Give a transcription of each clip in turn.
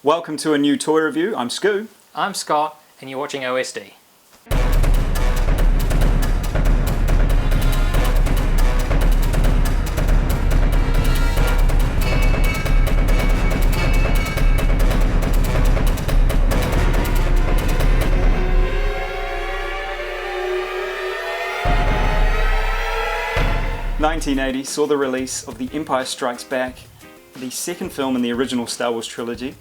Welcome to a new toy review. I'm Scoo. I'm Scott, and you're watching OSD. (1980) saw the release of The Empire Strikes Back, the second film in the original Star Wars trilogy.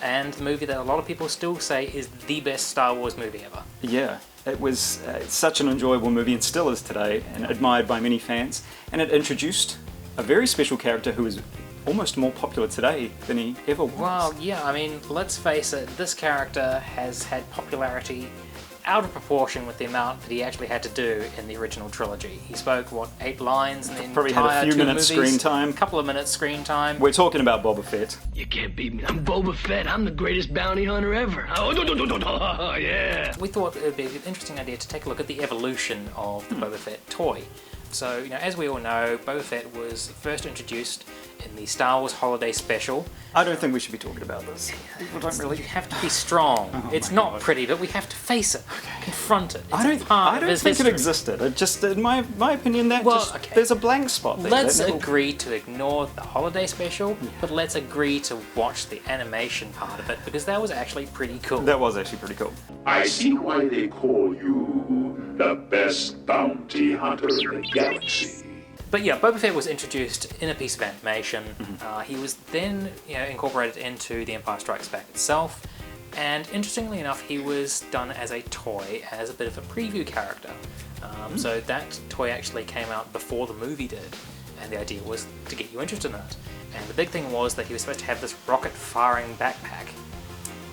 And the movie that a lot of people still say is the best Star Wars movie ever. Yeah, it was such an enjoyable movie and still is today, and admired by many fans. And it introduced a very special character who is almost more popular today than he ever was. Well, yeah, I mean, let's face it, this character has had popularity out of proportion with the amount that he actually had to do in the original trilogy. He spoke, 8 lines in the Probably had a few minutes screen time. A couple of minutes screen time. We're talking about Boba Fett. You can't beat me. I'm Boba Fett. I'm the greatest bounty hunter ever. Oh, yeah. We thought it would be an interesting idea to take a look at the evolution of the Boba Fett toy. So, as we all know, Boba Fett was first introduced in the Star Wars Holiday Special. I don't think we should be talking about this. People don't really... You have to be strong. It's not pretty, but we have to face it, confront it. It's I don't think history. it existed. It just, in my opinion, there's a blank spot there. Let's agree to ignore the Holiday Special, but let's agree to watch the animation part of it, because that was actually pretty cool. That was actually pretty cool. I see why they call you the best bounty hunter in the galaxy. But yeah, Boba Fett was introduced in a piece of animation. He was then incorporated into The Empire Strikes Back itself, and interestingly enough, he was done as a toy, as a bit of a preview character. So that toy actually came out before the movie did, and the idea was to get you interested in it. And the big thing was that he was supposed to have this rocket-firing backpack,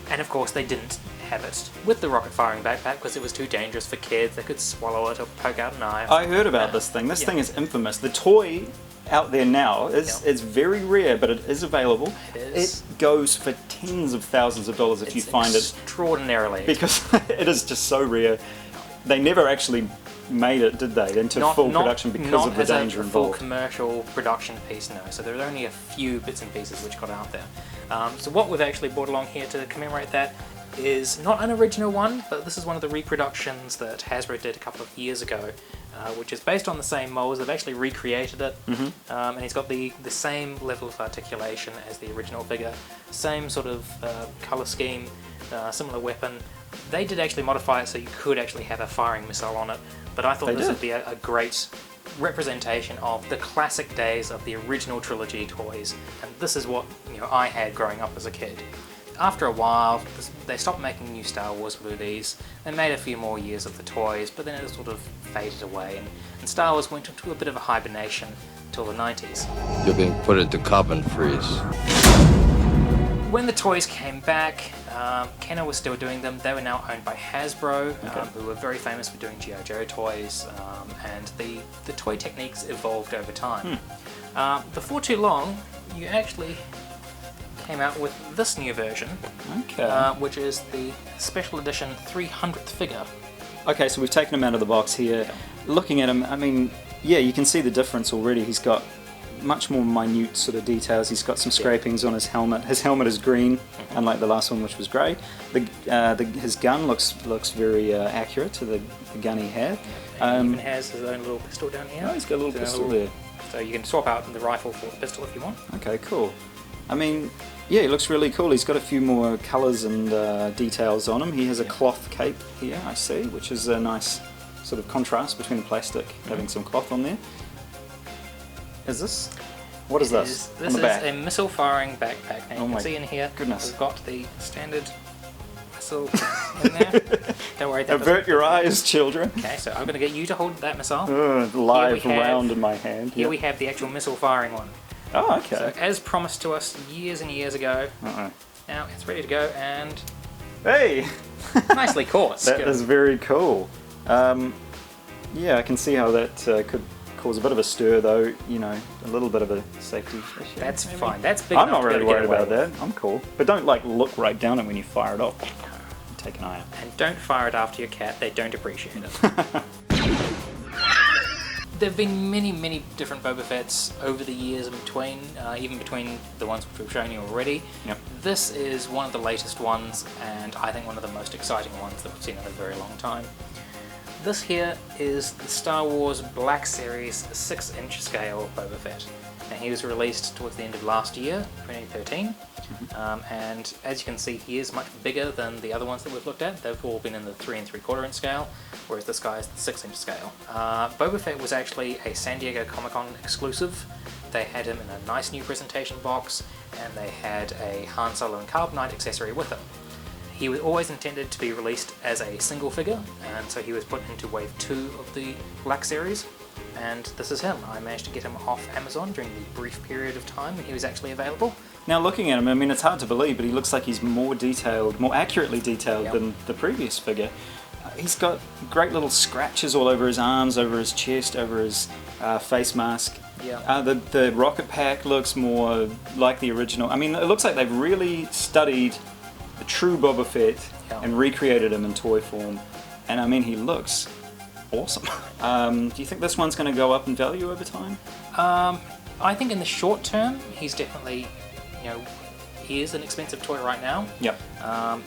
and of course they didn't have it with the rocket-firing backpack because it was too dangerous for kids. They could swallow it or poke out an eye. I heard about this thing. This thing is infamous. The toy out there now is very rare, but it is available. It goes for tens of thousands of dollars if you find it. Extraordinarily. Because it is just so rare. They never actually made it, did they, into full production because of the danger involved? Not as a full commercial production piece, no. So there are only a few bits and pieces which got out there. So what we've actually brought along here to commemorate that is not an original one, but this is one of the reproductions that Hasbro did a couple of years ago, which is based on the same molds. They've actually recreated it, and he's got the same level of articulation as the original figure, same sort of colour scheme, similar weapon. They did actually modify it so you could actually have a firing missile on it, but I thought this would be a great representation of the classic days of the original trilogy toys, and this is what I had growing up as a kid. After a while, they stopped making new Star Wars movies. They made a few more years of the toys, but then it sort of faded away, and Star Wars went into a bit of a hibernation till the 90s. You're being put into carbon freeze. When the toys came back, Kenner was still doing them. They were now owned by Hasbro, who were very famous for doing G.I. Joe toys, and the toy techniques evolved over time. Before too long, you actually came out with this new version, which is the special edition 300th figure. Okay, so we've taken him out of the box here. Looking at him, I mean, yeah, you can see the difference already. He's got much more minute sort of details. He's got some scrapings on his helmet. His helmet is green, unlike the last one, which was grey. His gun looks very accurate to the gun he had. He even has his own little pistol down here. Oh, he's got a little pistol there. So you can swap out the rifle for the pistol if you want. Okay, cool. I mean, yeah, he looks really cool. He's got a few more colours and details on him. He has a cloth cape here, I see, which is a nice sort of contrast between the plastic, having some cloth on there. Is this? What is this? This is a missile-firing backpack. Now you can see in here, goodness. we've got the standard missile in there. Don't worry. Avert your eyes, children. Okay, so I'm going to get you to hold that missile. Live round in my hand. Here we have the actual missile-firing one. Oh, okay. So, as promised to us years and years ago, now it's ready to go, and hey, nicely caught. That is very cool. Yeah, I can see how that could cause a bit of a stir, though. A little bit of a safety issue. That's fine. That's big. I'm not really worried about that. I'm cool, but don't look right down it when you fire it off. Take an eye out. And don't fire it after your cat. They don't appreciate it. There have been many different Boba Fett's over the years in between, even between the ones which we've shown you already. Yep. This is one of the latest ones, and I think one of the most exciting ones that we've seen in a very long time. This here is the Star Wars Black Series 6-inch scale Boba Fett. Now, he was released towards the end of last year, 2013, and as you can see, he is much bigger than the other ones that we've looked at. They've all been in the 3 3/4 inch scale, whereas this guy is the 6-inch scale. Boba Fett was actually a San Diego Comic-Con exclusive. They had him in a nice new presentation box, and they had a Han Solo and Carbonite accessory with him. He was always intended to be released as a single figure, and so he was put into Wave 2 of the Black Series, and this is him. I managed to get him off Amazon during the brief period of time when he was actually available. Now looking at him, I mean, it's hard to believe, but he looks like he's more detailed, more accurately detailed than the previous figure. He's got great little scratches all over his arms, over his chest, over his face mask. Yeah. The rocket pack looks more like the original. I mean, it looks like they've really studied the true Boba Fett and recreated him in toy form. And I mean, he looks awesome. Do you think this one's going to go up in value over time? I think in the short term, he's definitely, he is an expensive toy right now. Yep.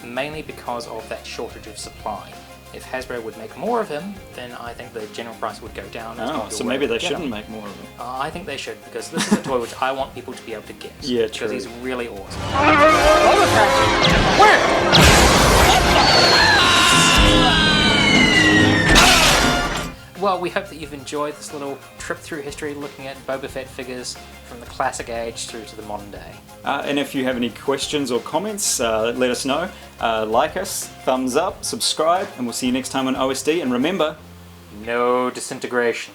Mainly because of that shortage of supply. If Hasbro would make more of him, then I think the general price would go down. Oh, so maybe they shouldn't make more of him. I think they should, because this is a toy which I want people to be able to get. Yeah, true. Because he's really awesome. Well, we hope that you've enjoyed this little trip through history looking at Boba Fett figures from the classic age through to the modern day. And if you have any questions or comments, let us know. Like us, thumbs up, subscribe, and we'll see you next time on OSD. And remember, No disintegration.